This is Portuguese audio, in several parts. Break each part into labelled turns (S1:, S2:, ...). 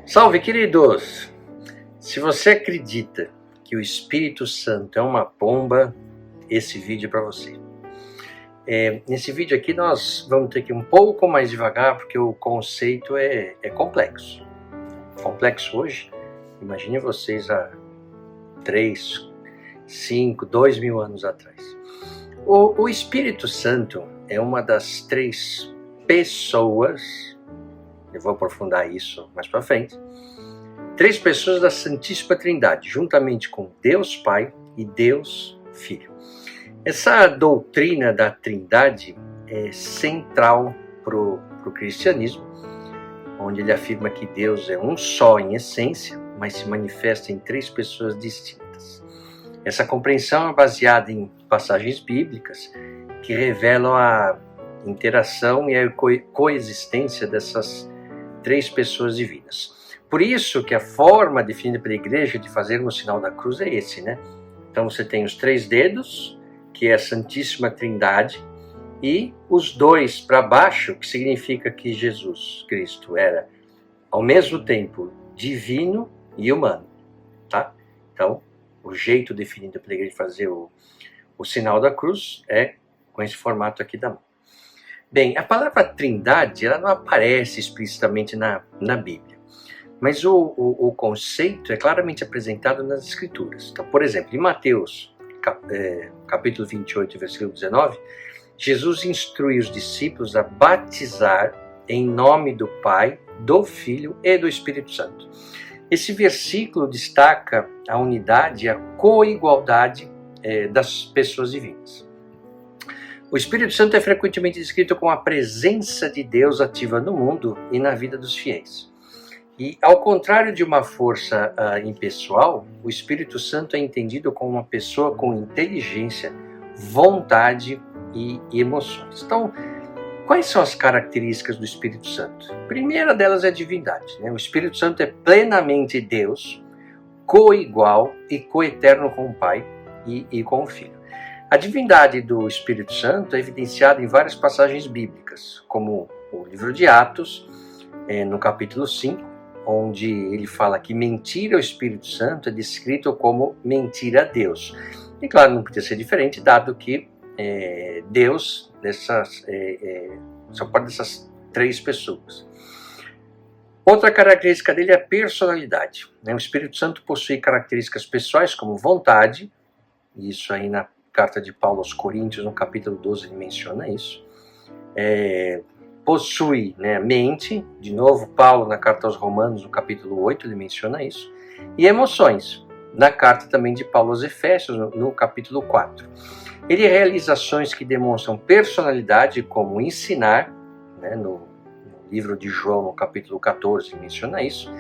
S1: Salve, queridos! Se você acredita que o Espírito Santo é uma bomba, esse vídeo é para você. Nesse vídeo aqui nós vamos ter que ir um pouco mais devagar, porque o conceito é complexo. Complexo hoje, imagine vocês há 3, 5, 2 mil anos atrás. O Espírito Santo é uma das 3 pessoas, eu vou aprofundar isso mais para frente, 3 pessoas da Santíssima Trindade, juntamente com Deus Pai e Deus Filho. Essa doutrina da Trindade é central para o cristianismo, onde ele afirma que Deus é um só em essência, mas se manifesta em 3 pessoas distintas. Essa compreensão é baseada em passagens bíblicas que revelam a interação e a coexistência dessas 3 pessoas divinas. Por isso que a forma definida pela igreja de fazermos o sinal da cruz é esse, né? Então você tem os 3 dedos, que é a Santíssima Trindade, e os 2 para baixo, que significa que Jesus Cristo era ao mesmo tempo divino e humano, tá? Então, o jeito definido pela igreja de fazer o sinal da cruz é com esse formato aqui da mão. Bem, a palavra Trindade ela não aparece explicitamente na Bíblia, mas o conceito é claramente apresentado nas Escrituras. Então, por exemplo, em Mateus, capítulo 28, versículo 19, Jesus instrui os discípulos a batizar em nome do Pai, do Filho e do Espírito Santo. Esse versículo destaca a unidade e a coigualdade das pessoas divinas. O Espírito Santo é frequentemente descrito como a presença de Deus ativa no mundo e na vida dos fiéis. E, ao contrário de uma força impessoal, o Espírito Santo é entendido como uma pessoa com inteligência, vontade e emoções. Então, quais são as características do Espírito Santo? A primeira delas é a divindade, né? O Espírito Santo é plenamente Deus, coigual e coeterno com o Pai e com o Filho. A divindade do Espírito Santo é evidenciada em várias passagens bíblicas, como o livro de Atos, no capítulo 5, onde ele fala que mentir ao Espírito Santo é descrito como mentir a Deus. E claro, não podia ser diferente, dado que Deus só pode dessas 3 pessoas. Outra característica dele é a personalidade, né? O Espírito Santo possui características pessoais como vontade, isso aí na carta de Paulo aos Coríntios, no capítulo 12, ele menciona isso. Possui, né, mente, de novo, Paulo na carta aos Romanos, no capítulo 8, ele menciona isso. E emoções, na carta também de Paulo aos Efésios, no capítulo 4. Ele realiza ações que demonstram personalidade, como ensinar, né, no livro de João, no capítulo 14, ele menciona isso.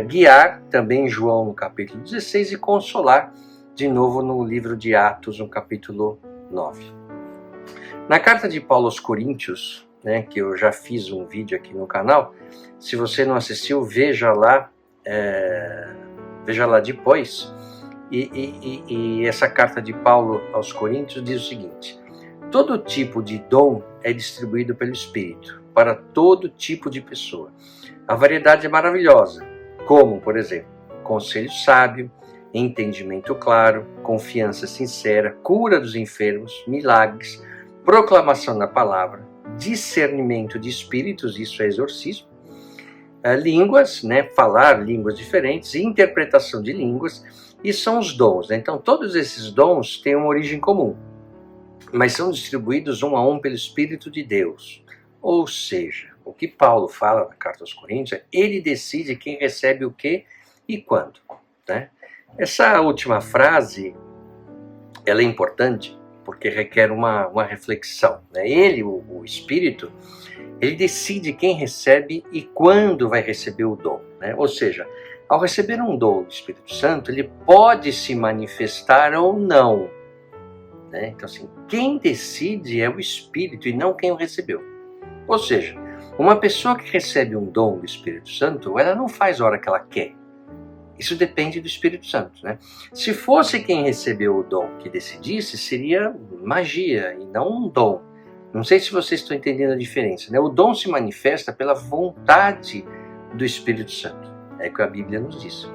S1: Guiar, também em João, no capítulo 16, e consolar, de novo no livro de Atos, no capítulo 9. Na carta de Paulo aos Coríntios, né, que eu já fiz um vídeo aqui no canal, se você não assistiu, veja lá depois. E essa carta de Paulo aos Coríntios diz o seguinte: todo tipo de dom é distribuído pelo Espírito, para todo tipo de pessoa. A variedade é maravilhosa, como, por exemplo, conselho sábio, entendimento claro, confiança sincera, cura dos enfermos, milagres, proclamação da palavra, discernimento de espíritos, isso é exorcismo, línguas, né, falar línguas diferentes, interpretação de línguas, e são os dons, né? Então todos esses dons têm uma origem comum, mas são distribuídos um a um pelo Espírito de Deus. Ou seja, o que Paulo fala na carta aos Coríntios, ele decide quem recebe o que e quando, né? Essa última frase, ela é importante porque requer uma reflexão, né? Ele, o Espírito, ele decide quem recebe e quando vai receber o dom, né? Ou seja, ao receber um dom do Espírito Santo, ele pode se manifestar ou não, né? Então, assim, quem decide é o Espírito e não quem o recebeu. Ou seja, uma pessoa que recebe um dom do Espírito Santo, ela não faz a hora que ela quer. Isso depende do Espírito Santo, né? Se fosse quem recebeu o dom que decidisse, seria magia e não um dom. Não sei se vocês estão entendendo a diferença, né? O dom se manifesta pela vontade do Espírito Santo. É o que a Bíblia nos diz.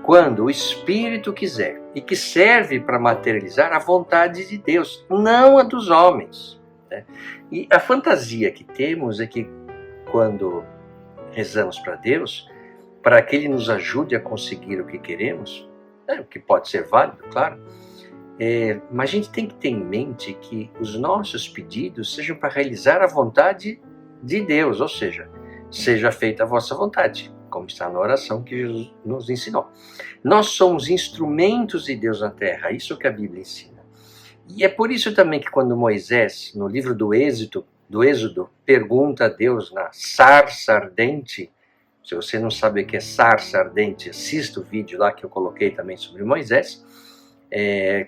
S1: Quando o Espírito quiser, e que serve para materializar a vontade de Deus, não a dos homens, né? E a fantasia que temos é que quando rezamos para Deus, para que Ele nos ajude a conseguir o que queremos, o que pode ser válido, claro, mas a gente tem que ter em mente que os nossos pedidos sejam para realizar a vontade de Deus, ou seja, seja feita a vossa vontade, como está na oração que Jesus nos ensinou. Nós somos instrumentos de Deus na terra, isso que a Bíblia ensina. E é por isso também que quando Moisés, no livro do Êxodo, pergunta a Deus na sarça ardente, se você não sabe o que é sarça ardente, assista o vídeo lá que eu coloquei também sobre Moisés.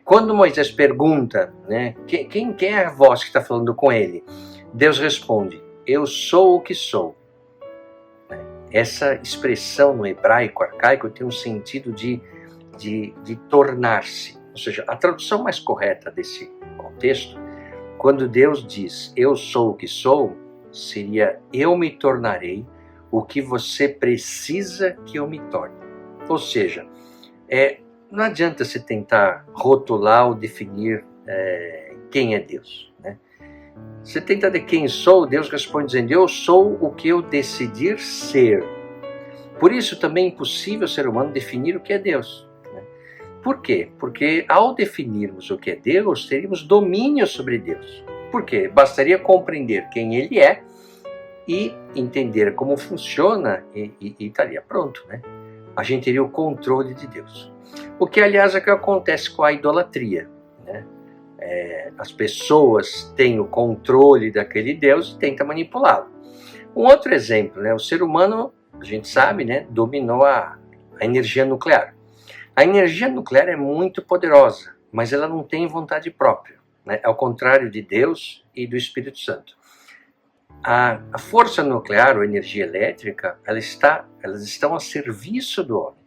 S1: Quando Moisés pergunta, né, quem é a voz que está falando com ele? Deus responde, eu sou o que sou. Essa expressão no hebraico arcaico tem um sentido de tornar-se. Ou seja, a tradução mais correta desse contexto, quando Deus diz, eu sou o que sou, seria, eu me tornarei o que você precisa que eu me torne. Ou seja, não adianta você tentar rotular ou definir quem é Deus, né? Você tenta de quem sou, Deus responde dizendo, eu sou o que eu decidir ser. Por isso também é impossível o ser humano definir o que é Deus, né? Por quê? Porque ao definirmos o que é Deus, teríamos domínio sobre Deus. Por quê? Bastaria compreender quem Ele é e entender como funciona e estaria pronto, né? A gente teria o controle de Deus. O que, aliás, é o que acontece com a idolatria, né? As pessoas têm o controle daquele Deus e tentam manipulá-lo. Um outro exemplo, né? O ser humano, a gente sabe, né, dominou a energia nuclear. A energia nuclear é muito poderosa, mas ela não tem vontade própria, né? Ao contrário de Deus e do Espírito Santo. A força nuclear ou energia elétrica, elas estão a serviço do homem.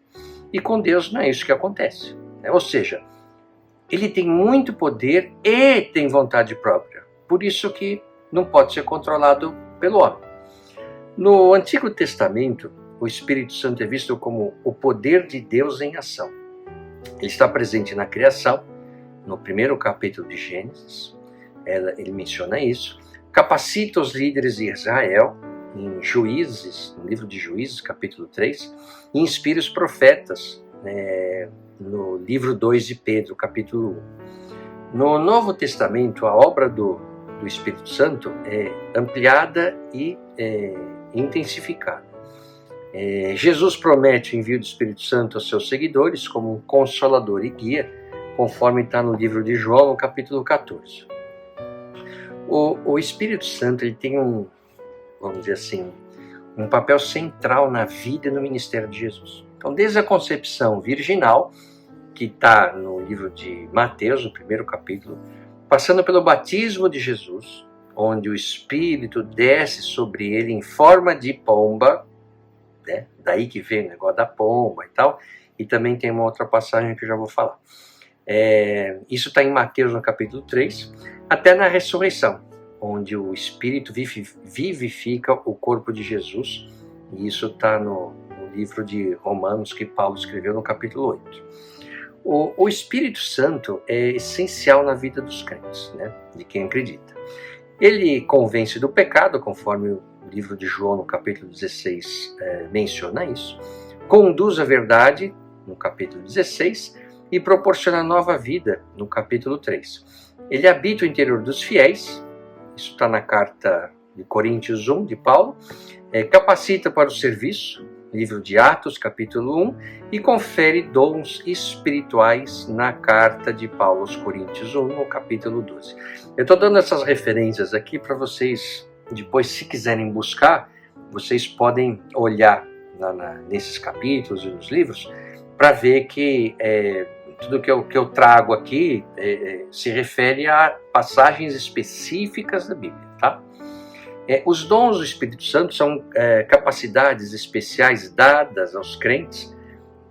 S1: E com Deus não é isso que acontece, né? Ou seja, Ele tem muito poder e tem vontade própria. Por isso que não pode ser controlado pelo homem. No Antigo Testamento, o Espírito Santo é visto como o poder de Deus em ação. Ele está presente na criação, no primeiro capítulo de Gênesis, ele menciona isso. Capacita os líderes de Israel, em Juízes, no livro de Juízes, capítulo 3, e inspira os profetas, no livro 2 de Pedro, capítulo 1. No Novo Testamento, a obra do Espírito Santo é ampliada e intensificada. Jesus promete o envio do Espírito Santo aos seus seguidores como um consolador e guia, conforme está no livro de João, no capítulo 14. O Espírito Santo ele tem vamos dizer assim, um papel central na vida e no ministério de Jesus. Então, desde a concepção virginal, que está no livro de Mateus, no primeiro capítulo, passando pelo batismo de Jesus, onde o Espírito desce sobre ele em forma de pomba, né? Daí que vem o negócio da pomba e tal, e também tem uma outra passagem que eu já vou falar. Isso está em Mateus, no capítulo 3, até na ressurreição, onde o Espírito vivifica o corpo de Jesus, e isso está no livro de Romanos que Paulo escreveu no capítulo 8. O Espírito Santo é essencial na vida dos crentes, né? De quem acredita. Ele convence do pecado, conforme o livro de João, no capítulo 16, menciona isso. Conduz à verdade, no capítulo 16, e proporciona nova vida, no capítulo 3. Ele habita o interior dos fiéis, isso está na carta de Coríntios 1, de Paulo, capacita para o serviço, livro de Atos, capítulo 1, e confere dons espirituais na carta de Paulo aos Coríntios 1, no capítulo 12. Eu estou dando essas referências aqui para vocês, depois, se quiserem buscar, vocês podem olhar nesses capítulos e nos livros, para ver que tudo que eu trago aqui se refere a passagens específicas da Bíblia, tá? Os dons do Espírito Santo são capacidades especiais dadas aos crentes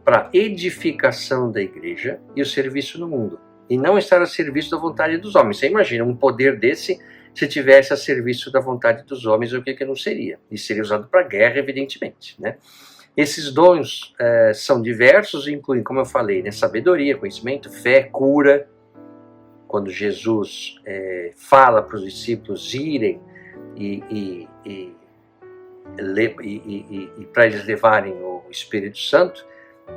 S1: para edificação da igreja e o serviço no mundo, e não estar a serviço da vontade dos homens. Você imagina um poder desse, se tivesse a serviço da vontade dos homens, o que não seria? E seria usado para guerra, evidentemente, né? Esses dons são diversos e incluem, como eu falei, né, sabedoria, conhecimento, fé, cura. Quando Jesus fala para os discípulos irem e para eles levarem o Espírito Santo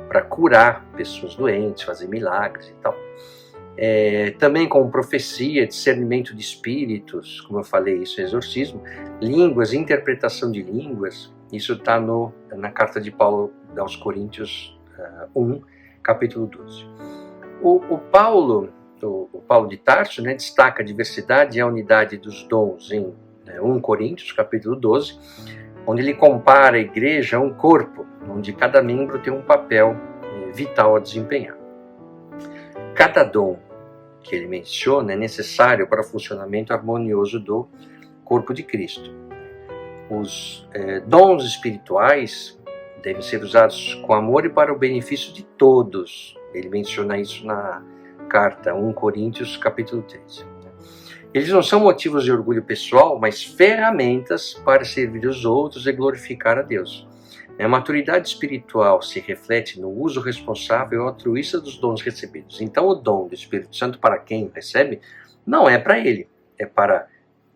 S1: para curar pessoas doentes, fazer milagres e tal. Também com profecia, discernimento de espíritos, como eu falei, isso é exorcismo, línguas, interpretação de línguas. Isso está na carta de Paulo aos Coríntios 1, capítulo 12. O Paulo de Tarso, né, destaca a diversidade e a unidade dos dons em 1 Coríntios, capítulo 12, onde ele compara a igreja a um corpo, onde cada membro tem um papel vital a desempenhar. Cada dom que ele menciona é necessário para o funcionamento harmonioso do corpo de Cristo. Os dons espirituais devem ser usados com amor e para o benefício de todos. Ele menciona isso na carta 1 Coríntios, capítulo 13. Eles não são motivos de orgulho pessoal, mas ferramentas para servir os outros e glorificar a Deus. A maturidade espiritual se reflete no uso responsável e altruísta dos dons recebidos. Então, o dom do Espírito Santo, para quem o recebe, não é para ele, é para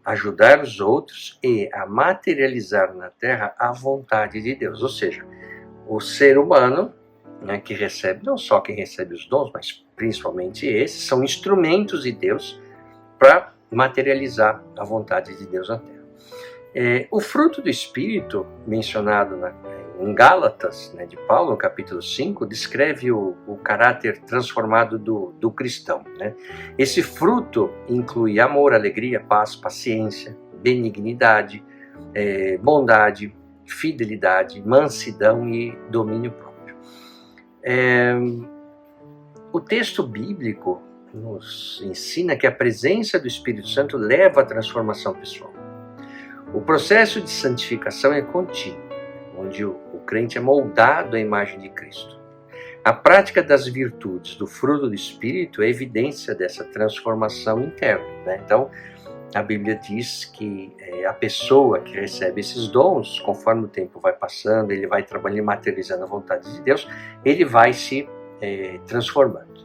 S1: ajudar os outros e a materializar na terra a vontade de Deus. Ou seja, o ser humano, né, que recebe, não só quem recebe os dons, mas principalmente esses, são instrumentos de Deus para materializar a vontade de Deus na terra. O fruto do Espírito, mencionado em Gálatas, né, de Paulo, no capítulo 5, descreve o caráter transformado do cristão, né? Esse fruto inclui amor, alegria, paz, paciência, benignidade, bondade, fidelidade, mansidão e domínio próprio. O texto bíblico nos ensina que a presença do Espírito Santo leva à transformação pessoal. O processo de santificação é contínuo, onde o crente é moldado à imagem de Cristo. A prática das virtudes do fruto do Espírito é evidência dessa transformação interna, né? Então, a Bíblia diz que a pessoa que recebe esses dons, conforme o tempo vai passando, ele vai trabalhando e materializando a vontade de Deus, ele vai se transformando.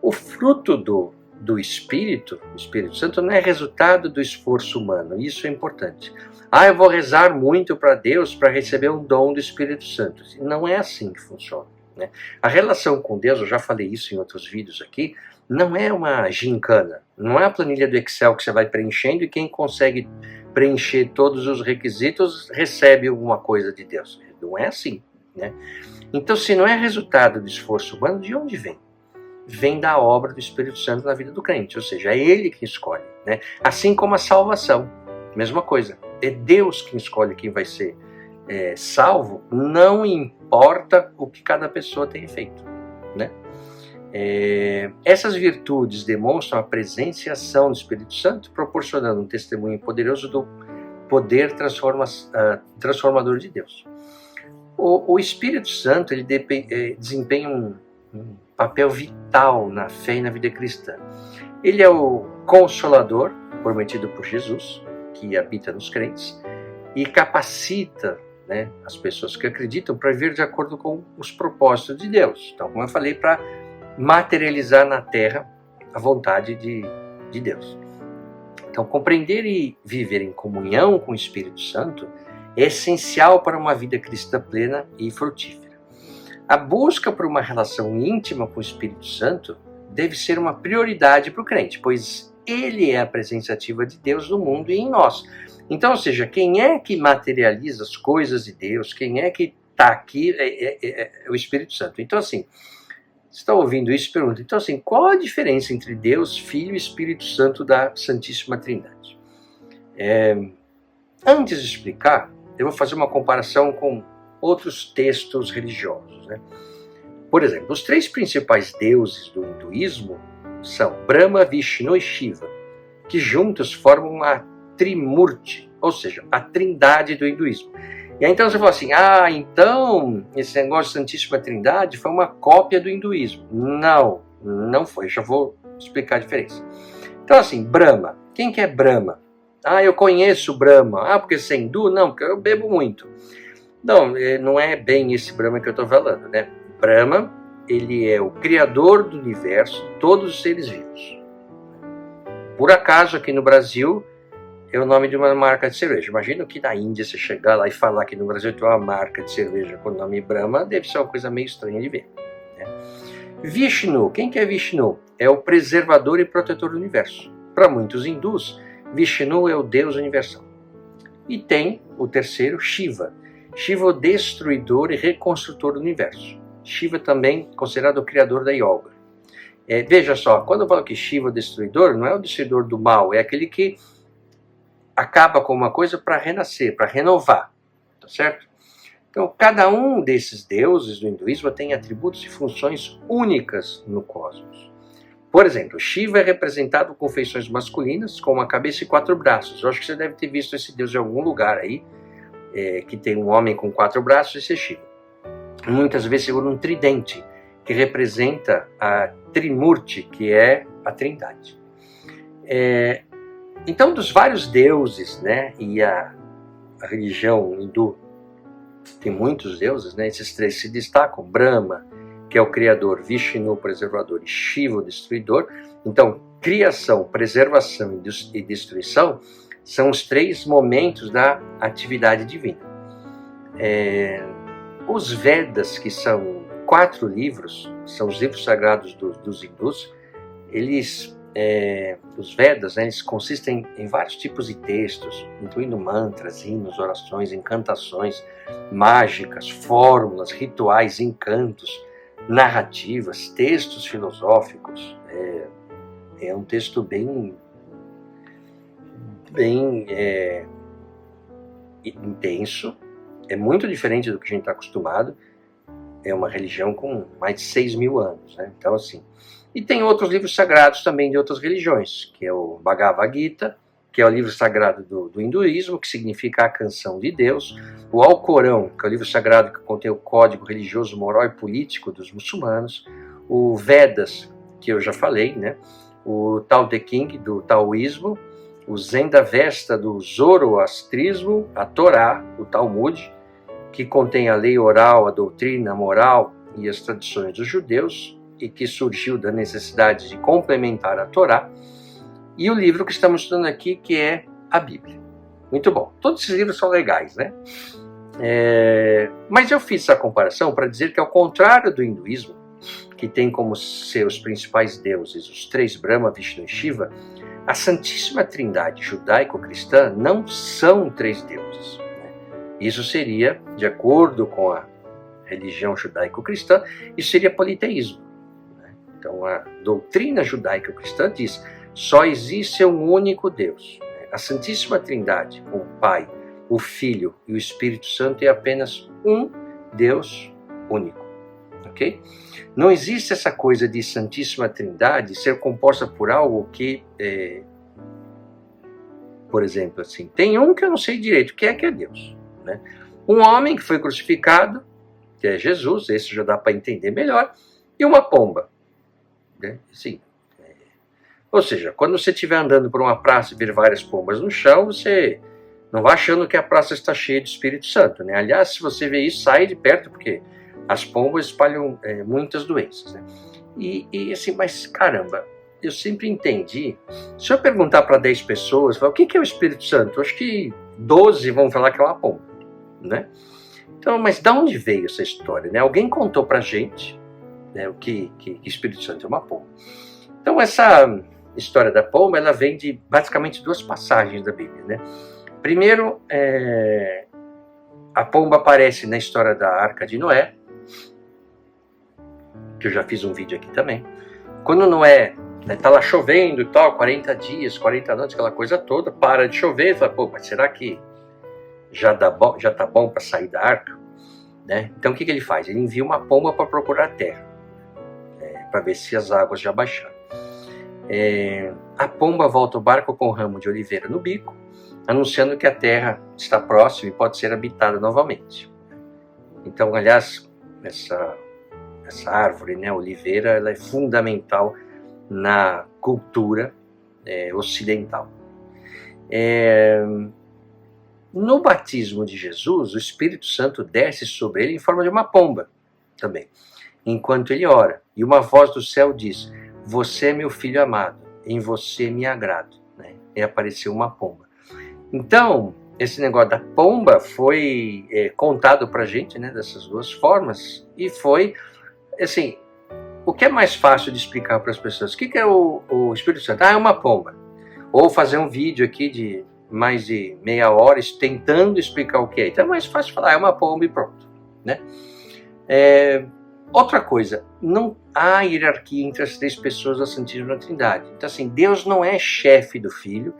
S1: O fruto do Espírito, o Espírito Santo, não é resultado do esforço humano, isso é importante. Eu vou rezar muito para Deus para receber um dom do Espírito Santo. Não é assim que funciona, né? A relação com Deus, eu já falei isso em outros vídeos aqui, não é uma gincana, não é a planilha do Excel que você vai preenchendo e quem consegue preencher todos os requisitos recebe alguma coisa de Deus. Não é assim, né? Então, se não é resultado do esforço humano, de onde vem? Vem da obra do Espírito Santo na vida do crente, ou seja, é ele que escolhe, né? Assim como a salvação, mesma coisa, é Deus quem escolhe quem vai ser salvo, não importa o que cada pessoa tem feito, né? Essas virtudes demonstram a presença e ação do Espírito Santo, proporcionando um testemunho poderoso do poder transformador de Deus. O Espírito Santo ele desempenha um papel vital na fé e na vida cristã. Ele é o Consolador, prometido por Jesus, que habita nos crentes, e capacita, né, as pessoas que acreditam para viver de acordo com os propósitos de Deus. Então, como eu falei, para materializar na terra a vontade de Deus. Então, compreender e viver em comunhão com o Espírito Santo é essencial para uma vida cristã plena e frutífera. A busca por uma relação íntima com o Espírito Santo deve ser uma prioridade para o crente, pois ele é a presença ativa de Deus no mundo e em nós. Então, ou seja, quem é que materializa as coisas de Deus, quem é que está aqui é o Espírito Santo. Então, assim, você está ouvindo isso e pergunta, então, assim, qual a diferença entre Deus, Filho e Espírito Santo da Santíssima Trindade? Antes de explicar, eu vou fazer uma comparação com outros textos religiosos, né? Por exemplo, os 3 principais deuses do hinduísmo são Brahma, Vishnu e Shiva, que juntos formam a Trimurti, ou seja, a trindade do hinduísmo. E aí então você fala assim, então esse negócio de Santíssima Trindade foi uma cópia do hinduísmo. Não, não foi, já vou explicar a diferença. Então assim, Brahma, quem que é Brahma? Eu conheço Brahma. Porque você é hindu? Não, porque eu bebo muito. Não é bem esse Brahma que eu estou falando, né? Brahma, ele é o criador do universo, todos os seres vivos. Por acaso, aqui no Brasil, é o nome de uma marca de cerveja. Imagina que na Índia você chegar lá e falar que no Brasil tem uma marca de cerveja com o nome Brahma, deve ser uma coisa meio estranha de ver, né? Vishnu, quem que é Vishnu? É o preservador e protetor do universo. Para muitos hindus, Vishnu é o Deus universal. E tem o terceiro, Shiva. Shiva é o destruidor e reconstrutor do universo. Shiva também considerado o criador da yoga. Veja só, quando eu falo que Shiva é o destruidor, não é o destruidor do mal, é aquele que acaba com uma coisa para renascer, para renovar, tá certo? Então, cada um desses deuses do hinduísmo tem atributos e funções únicas no cosmos. Por exemplo, Shiva é representado com feições masculinas, com uma cabeça e 4 braços. Eu acho que você deve ter visto esse deus em algum lugar aí, que tem um homem com 4 braços, esse é Shiva. Muitas vezes segura um tridente, que representa a Trimurti, que é a Trindade. Então, dos vários deuses, né, e a religião hindu tem muitos deuses, né, esses 3 se destacam. Brahma, que é o criador, Vishnu, o preservador, e Shiva, o destruidor. Então, criação, preservação e destruição são os 3 momentos da atividade divina. Os Vedas, que são 4 livros, são os livros sagrados dos hindus, os Vedas, né, eles consistem em vários tipos de textos, incluindo mantras, hinos, orações, encantações, mágicas, fórmulas, rituais, encantos, narrativas, textos filosóficos. É um texto bem intenso, é muito diferente do que a gente está acostumado. É uma religião com mais de 6.000 anos, né? Então, assim. E tem outros livros sagrados também de outras religiões, que é o Bhagavad Gita, que é o livro sagrado do hinduísmo, que significa a canção de Deus. O Alcorão, que é o livro sagrado que contém o código religioso, moral e político dos muçulmanos. O Vedas, que eu já falei, né? O Tao Te Ching, do taoísmo. O Zendavesta, do zoroastrismo. A Torá, o Talmud, que contém a lei oral, a doutrina, a moral e as tradições dos judeus, e que surgiu da necessidade de complementar a Torá, e o livro que estamos estudando aqui, que é a Bíblia. Muito bom. Todos esses livros são legais, né? Mas eu fiz essa comparação para dizer que, ao contrário do hinduísmo, que tem como seus principais deuses os 3 Brahma, Vishnu e Shiva, a Santíssima Trindade judaico-cristã não são 3 deuses. Isso seria, de acordo com a religião judaico-cristã, isso seria politeísmo. Então, a doutrina judaico-cristã diz: só existe um único Deus. A Santíssima Trindade, com o Pai, o Filho e o Espírito Santo, é apenas um Deus único. Ok? Não existe essa coisa de Santíssima Trindade ser composta por algo que, por exemplo, assim, tem um que eu não sei direito o que é Deus. Né? Um homem que foi crucificado, que é Jesus, esse já dá para entender melhor, e uma pomba. Né? Sim. Ou seja, quando você estiver andando por uma praça e ver várias pombas no chão, você não vai achando que a praça está cheia de Espírito Santo. Né? Aliás, se você vê isso, sai de perto, porque as pombas espalham muitas doenças. Né? E assim, mas caramba, eu sempre entendi. Se eu perguntar para 10 pessoas, o que é o Espírito Santo? Eu acho que 12 vão falar que é uma pomba. Né? Então, mas de onde veio essa história? Né? Alguém contou para a gente, né, que Espírito Santo é uma pomba. Então, essa história da pomba, ela vem de basicamente 2 passagens da Bíblia. Né? Primeiro, A pomba aparece na história da Arca de Noé, que eu já fiz um vídeo aqui também. Quando Noé tá lá chovendo e tal, 40 dias, 40 noites, aquela coisa toda, para de chover, fala, pô, mas será que já tá bom para sair da arca? Né? Então o que ele faz? Ele envia uma pomba para procurar a terra, para ver se as águas já baixaram. A pomba volta ao barco com um ramo de oliveira no bico, anunciando que a terra está próxima e pode ser habitada novamente. Então, aliás, essa árvore, né, oliveira, ela é fundamental na cultura ocidental. No batismo de Jesus, o Espírito Santo desce sobre ele em forma de uma pomba também, enquanto ele ora. E uma voz do céu diz: você é meu filho amado, em você me agrado. Né? E apareceu uma pomba. Então, esse negócio da pomba foi contado pra gente, né, dessas duas formas, e foi, assim, o que é mais fácil de explicar para as pessoas? O que é o Espírito Santo? É uma pomba. Ou fazer um vídeo aqui de mais de meia hora tentando explicar o que é. Então é mais fácil falar, é uma pomba e pronto. Né? Outra coisa, não há hierarquia entre as três pessoas da Santíssima Trindade. Então assim, Deus não é chefe do Filho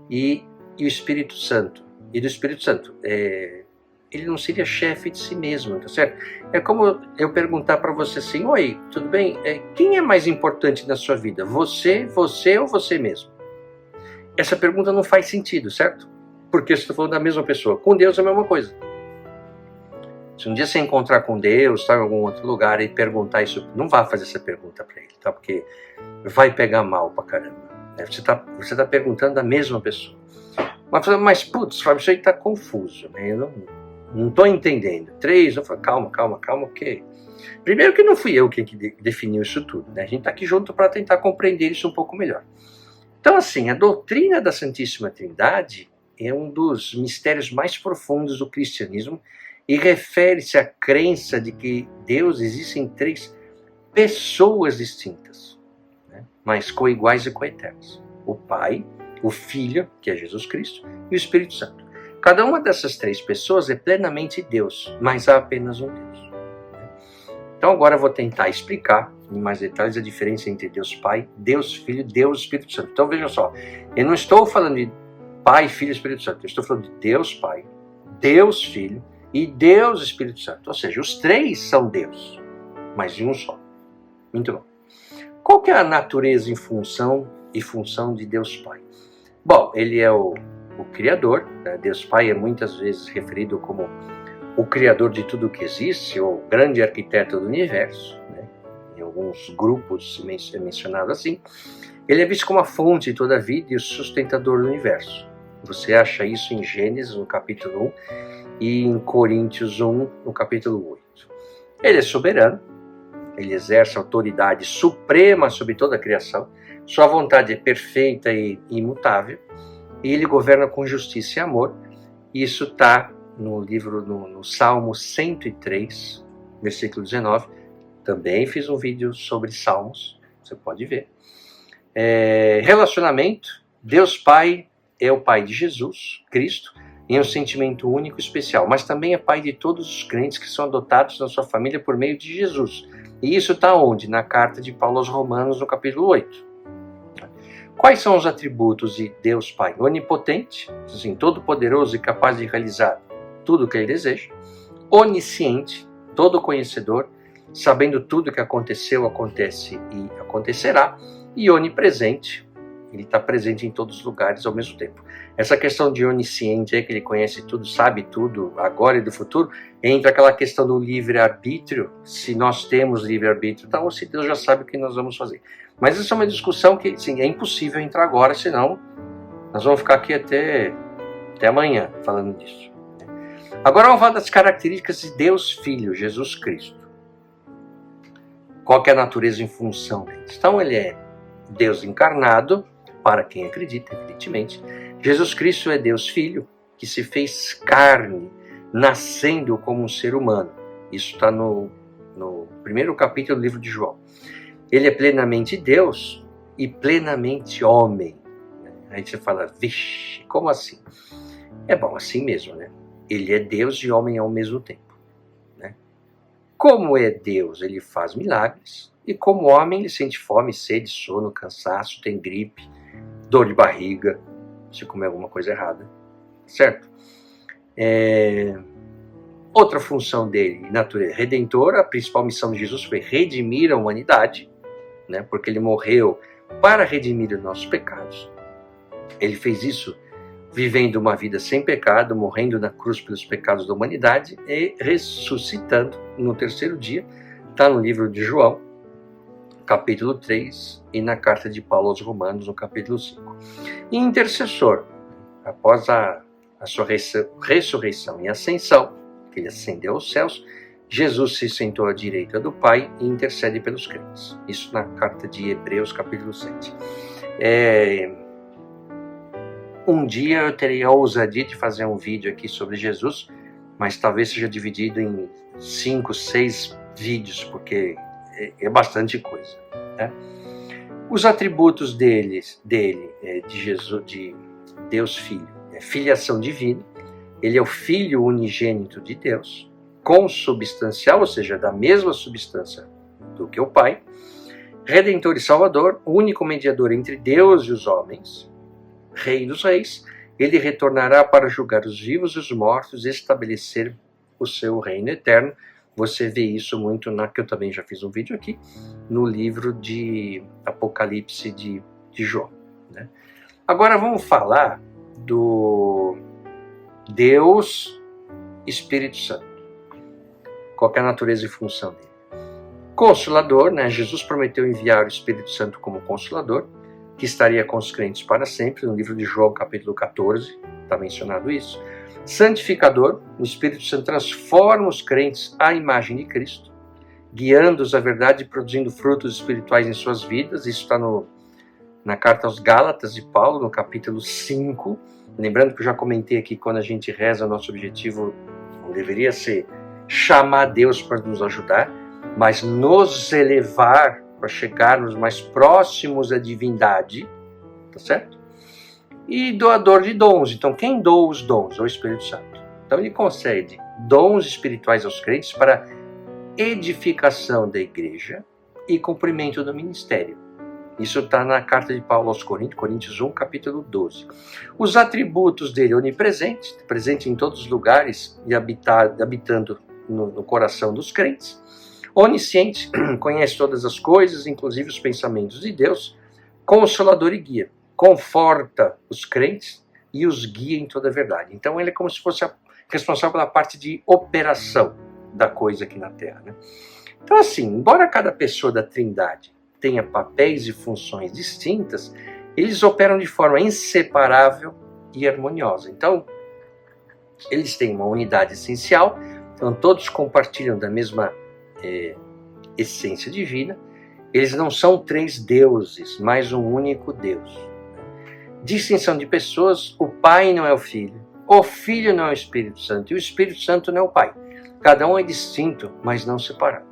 S1: e o Espírito Santo. E do Espírito Santo. Ele não seria chefe de si mesmo, tá certo? É como eu perguntar para você assim, oi, tudo bem? Quem é mais importante na sua vida? Você ou você mesmo? Essa pergunta não faz sentido, certo? Porque você está falando da mesma pessoa. Com Deus é a mesma coisa. Se um dia você encontrar com Deus, tá, em algum outro lugar, e perguntar isso, não vá fazer essa pergunta para ele, tá? Porque vai pegar mal pra caramba. Você tá perguntando da mesma pessoa. Mas putz, Fábio, isso aí tá confuso, né? Eu não estou entendendo. Eu falo, calma, ok. Primeiro que não fui eu quem definiu isso tudo, né? A gente está aqui junto para tentar compreender isso um pouco melhor. Então, assim, a doutrina da Santíssima Trindade é um dos mistérios mais profundos do cristianismo e refere-se à crença de que Deus existe em três pessoas distintas, né? Mas coiguais e coeternas. O Pai, o Filho, que é Jesus Cristo, e o Espírito Santo. Cada uma dessas três pessoas é plenamente Deus, mas há apenas um Deus. Então agora eu vou tentar explicar em mais detalhes a diferença entre Deus Pai, Deus Filho, Deus Espírito Santo. Então veja só, eu não estou falando de Pai, Filho e Espírito Santo, eu estou falando de Deus Pai, Deus Filho e Deus Espírito Santo. Ou seja, os três são Deus, mas de um só. Muito bom. Qual que é a natureza e função de Deus Pai? Bom, ele é o Criador, né? Deus Pai é muitas vezes referido como o Criador de tudo que existe, ou o grande arquiteto do universo, né? Em alguns grupos é mencionado assim. Ele é visto como a fonte de toda a vida e o sustentador do universo. Você acha isso em Gênesis, no capítulo 1, e em Coríntios 1, no capítulo 8. Ele é soberano, ele exerce autoridade suprema sobre toda a criação, sua vontade é perfeita e imutável, e ele governa com justiça e amor. Isso está no Salmo 103, versículo 19. Também fiz um vídeo sobre Salmos, você pode ver. Relacionamento, Deus Pai é o Pai de Jesus, Cristo, em um sentimento único e especial, mas também é Pai de todos os crentes que são adotados na sua família por meio de Jesus. E isso está onde? Na carta de Paulo aos Romanos, no capítulo 8. Quais são os atributos de Deus Pai? Onipotente, assim, todo-poderoso e capaz de realizar tudo o que ele deseja. Onisciente, todo conhecedor, sabendo tudo o que aconteceu, acontece e acontecerá. E onipresente, ele está presente em todos os lugares ao mesmo tempo. Essa questão de onisciente, que ele conhece tudo, sabe tudo, agora e do futuro, entra aquela questão do livre-arbítrio. Se nós temos livre-arbítrio, então se Deus já sabe o que nós vamos fazer. Mas isso é uma discussão que, sim, é impossível entrar agora, senão nós vamos ficar aqui até amanhã falando disso. Agora vamos falar das características de Deus Filho, Jesus Cristo. Qual que é a natureza em função dele? Então ele é Deus encarnado, para quem acredita, evidentemente. Jesus Cristo é Deus Filho, que se fez carne, nascendo como um ser humano. Isso está no primeiro capítulo do livro de João. Ele é plenamente Deus e plenamente homem. Aí você fala, vixe, como assim? É bom, assim mesmo, né? Ele é Deus e homem ao mesmo tempo, né? Como é Deus, ele faz milagres, e como homem ele sente fome, sede, sono, cansaço, tem gripe, dor de barriga, se comer alguma coisa errada, certo? Outra função dele, natureza redentora, a principal missão de Jesus foi redimir a humanidade, né? Porque ele morreu para redimir os nossos pecados. Ele fez isso vivendo uma vida sem pecado, morrendo na cruz pelos pecados da humanidade e ressuscitando no terceiro dia. Está no livro de João, capítulo 3, e na carta de Paulo aos Romanos, no capítulo 5. E intercessor, após a sua ressurreição e ascensão, que ele ascendeu aos céus, Jesus se sentou à direita do Pai e intercede pelos crentes. Isso na carta de Hebreus, capítulo 7. Um dia eu terei a ousadia de fazer um vídeo aqui sobre Jesus, mas talvez seja dividido em 5, 6 vídeos, porque é bastante coisa, né? Os atributos de Jesus, de Deus Filho, filiação divina. Ele é o Filho unigênito de Deus, consubstancial, ou seja, da mesma substância do que o Pai. Redentor e Salvador, único mediador entre Deus e os homens. Rei dos reis, ele retornará para julgar os vivos e os mortos e estabelecer o seu reino eterno. Você vê isso muito que eu também já fiz um vídeo aqui, no livro de Apocalipse de João, né? Agora vamos falar do Deus Espírito Santo. Qual é a natureza e função dele? Consolador, né? Jesus prometeu enviar o Espírito Santo como Consolador, que estaria com os crentes para sempre, no livro de João, capítulo 14, está mencionado isso. Santificador, o Espírito Santo transforma os crentes à imagem de Cristo, guiando-os à verdade e produzindo frutos espirituais em suas vidas. Isso está na carta aos Gálatas de Paulo, no capítulo 5. Lembrando que eu já comentei aqui, quando a gente reza, nosso objetivo não deveria ser chamar Deus para nos ajudar, mas nos elevar para chegarmos mais próximos à divindade, tá certo? E doador de dons. Então, quem doa os dons? É o Espírito Santo. Então, ele concede dons espirituais aos crentes para edificação da igreja e cumprimento do ministério. Isso está na carta de Paulo aos Coríntios, Coríntios 1, capítulo 12. Os atributos dele: onipresente, presente em todos os lugares e habitando no coração dos crentes. Onisciente, conhece todas as coisas, inclusive os pensamentos de Deus. Consolador e guia, conforta os crentes e os guia em toda a verdade. Então ele é como se fosse responsável pela parte de operação da coisa aqui na Terra, né? Então assim, embora cada pessoa da Trindade tenha papéis e funções distintas, eles operam de forma inseparável e harmoniosa. Então, eles têm uma unidade essencial, então todos compartilham da mesma essência divina. Eles não são 3 deuses, mas um único Deus. Distinção de pessoas: o Pai não é o Filho não é o Espírito Santo, e o Espírito Santo não é o Pai. Cada um é distinto, mas não separado.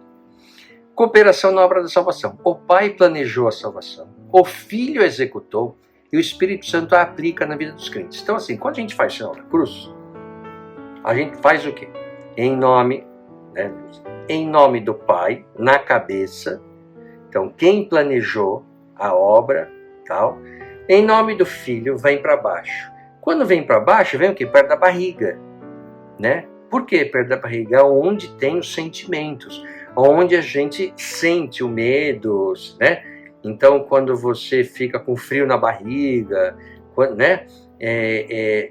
S1: Cooperação na obra da salvação: o Pai planejou a salvação, o Filho executou, e o Espírito Santo a aplica na vida dos crentes. Então assim, quando a gente faz o sinal da cruz, a gente faz o quê? Em nome do Pai, na cabeça. Então, quem planejou a obra, tal, em nome do Filho, vem para baixo. Quando vem para baixo, vem o quê? Perto da barriga, né? Por que perto da barriga? Onde tem os sentimentos, onde a gente sente o medo, né? Então, quando você fica com frio na barriga, né?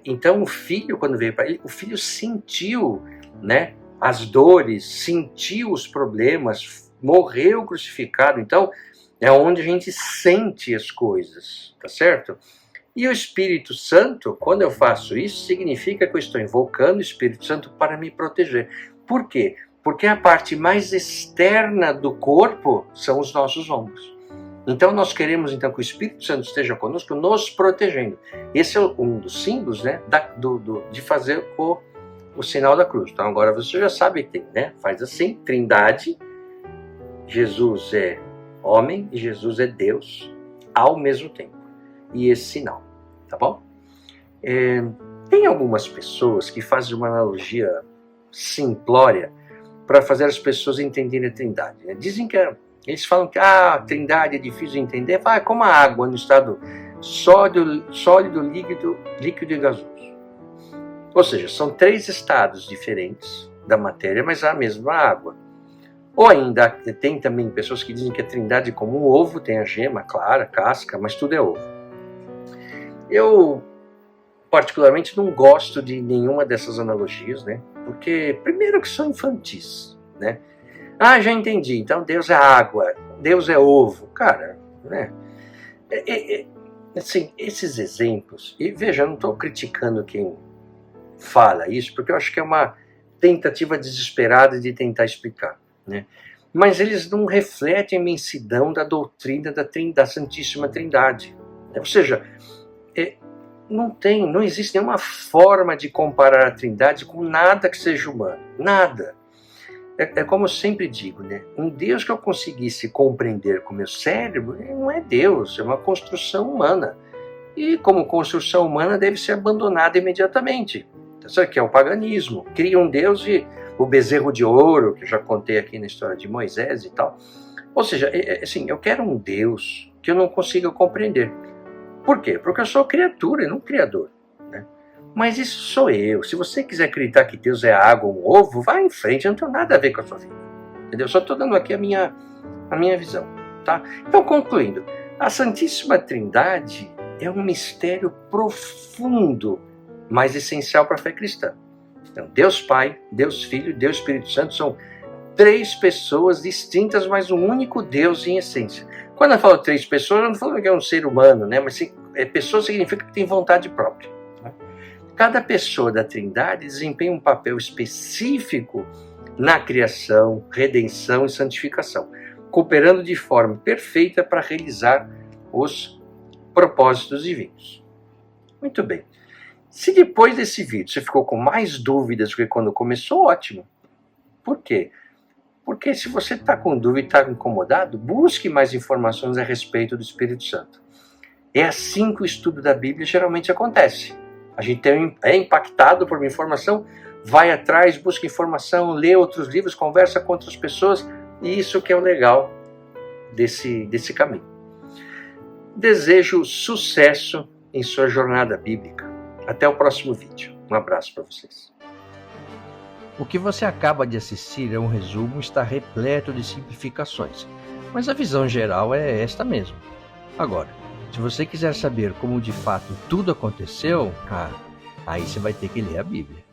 S1: Então, o Filho, quando veio para ele, o Filho sentiu, né, as dores, sentiu os problemas, morreu crucificado. Então, é onde a gente sente as coisas, tá certo? E o Espírito Santo, quando eu faço isso, significa que eu estou invocando o Espírito Santo para me proteger. Por quê? Porque a parte mais externa do corpo são os nossos ombros. Então, nós queremos então que o Espírito Santo esteja conosco, nos protegendo. Esse é um dos símbolos, né, de fazer o sinal da cruz. Então agora você já sabe que tem, né? Faz assim: Trindade, Jesus é homem e Jesus é Deus ao mesmo tempo. E esse sinal, tá bom? Tem algumas pessoas que fazem uma analogia simplória para fazer as pessoas entenderem a Trindade. Né? Eles falam que a Trindade é difícil de entender, é como a água no estado sólido, líquido e gasoso. Ou seja, são 3 estados diferentes da matéria, mas a mesma água. Ou ainda, tem também pessoas que dizem que a Trindade é como um ovo, tem a gema, clara, casca, mas tudo é ovo. Eu, particularmente, não gosto de nenhuma dessas analogias, né? Porque, primeiro que são infantis, né? Já entendi, então Deus é água, Deus é ovo. Cara, né? Assim, esses exemplos, e veja, eu não estou criticando quem fala isso, porque eu acho que é uma tentativa desesperada de tentar explicar, né? Mas eles não refletem a imensidão da doutrina da Santíssima Trindade. Ou seja, não existe nenhuma forma de comparar a Trindade com nada que seja humano. Nada. É como eu sempre digo, né? Um Deus que eu conseguisse compreender com o meu cérebro não é Deus, é uma construção humana. E como construção humana deve ser abandonada imediatamente. Sabe que é o paganismo? Cria um Deus e o bezerro de ouro, que eu já contei aqui na história de Moisés e tal. Ou seja, assim, eu quero um Deus que eu não consiga compreender. Por quê? Porque eu sou criatura e não criador. Né? Mas isso sou eu. Se você quiser acreditar que Deus é água ou um ovo, vá em frente, eu não tenho nada a ver com a sua vida. Entendeu? Só estou dando aqui a minha visão. Tá? Então, concluindo, a Santíssima Trindade é um mistério profundo, mas essencial para a fé cristã. Então, Deus Pai, Deus Filho e Deus Espírito Santo são 3 pessoas distintas, mas um único Deus em essência. Quando eu falo 3 pessoas, eu não estou falando que é um ser humano, né? Mas pessoa significa que tem vontade própria. Né? Cada pessoa da Trindade desempenha um papel específico na criação, redenção e santificação, cooperando de forma perfeita para realizar os propósitos divinos. Muito bem. Se depois desse vídeo você ficou com mais dúvidas do que quando começou, ótimo. Por quê? Porque se você está com dúvida e está incomodado, busque mais informações a respeito do Espírito Santo. É assim que o estudo da Bíblia geralmente acontece. A gente é impactado por uma informação, vai atrás, busca informação, lê outros livros, conversa com outras pessoas, e isso que é o legal desse caminho. Desejo sucesso em sua jornada bíblica. Até o próximo vídeo. Um abraço para vocês.
S2: O que você acaba de assistir é um resumo, está repleto de simplificações, mas a visão geral é esta mesmo. Agora, se você quiser saber como de fato tudo aconteceu, aí você vai ter que ler a Bíblia.